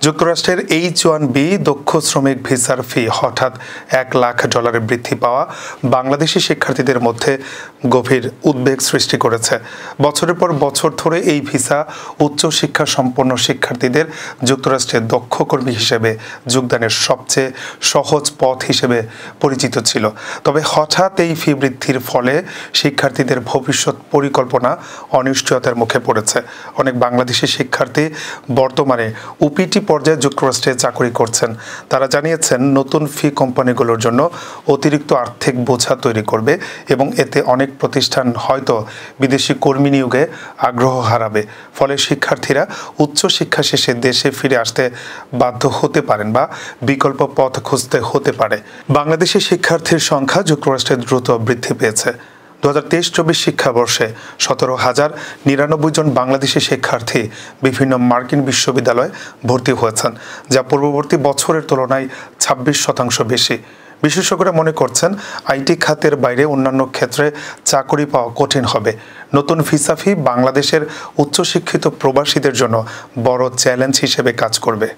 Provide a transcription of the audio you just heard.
যুক্তরাষ্ট্রের H-1B দক্ষ শ্রমিক ভিসার ফি হঠাৎ $1 লাখ বৃদ্ধি পাওয়া বাংলাদেশি শিক্ষার্থীদের মধ্যে গভীর উদ্বেগ সৃষ্টি করেছে। বছরের পর বছর ধরে এই ভিসা উচ্চশিক্ষা সম্পন্ন শিক্ষার্থীদের যুক্তরাষ্ট্রে দক্ষ কর্মী হিসেবে যোগদানের সবচেয়ে সহজ পথ হিসেবে পরিচিত ছিল। তবে হঠাৎ এই ফি বৃদ্ধির ফলে শিক্ষার্থীদের ভবিষ্যৎ পরিকল্পনা অনিশ্চয়তার মুখে পড়েছে। অনেক বাংলাদেশি শিক্ষার্থী বর্তমানে UPT পর্যায়ে যুক্তরাষ্ট্রে চাকরি করছেন। তারা জানিয়েছেন নতুন ফি কোম্পানিগুলোর জন্য অতিরিক্ত আর্থিক বোঝা তৈরি করবে এবং এতে অনেক প্রতিষ্ঠান হয়তো বিদেশি কর্মী নিয়োগে আগ্রহ হারাবে। ফলে শিক্ষার্থীরা উচ্চশিক্ষা শেষে দেশে ফিরে আসতে বাধ্য হতে পারেন বা বিকল্প পথ খুঁজতে হতে পারে। বাংলাদেশি শিক্ষার্থীর সংখ্যা যুক্তরাষ্ট্রে দ্রুত বৃদ্ধি পেয়েছে। 2023-24 শিক্ষাবর্ষে 17,099 জন বাংলাদেশি শিক্ষার্থী বিভিন্ন মার্কিন বিশ্ববিদ্যালয়ে ভর্তি হয়েছেন, যা পূর্ববর্তী বছরের তুলনায় 26% বেশি। বিশেষজ্ঞরা মনে করছেন আইটি খাতের বাইরে অন্যান্য ক্ষেত্রে চাকরি পাওয়া কঠিন হবে। নতুন ভিসা ফি বাংলাদেশের উচ্চশিক্ষিত প্রবাসীদের জন্য বড় চ্যালেঞ্জ হিসেবে কাজ করবে।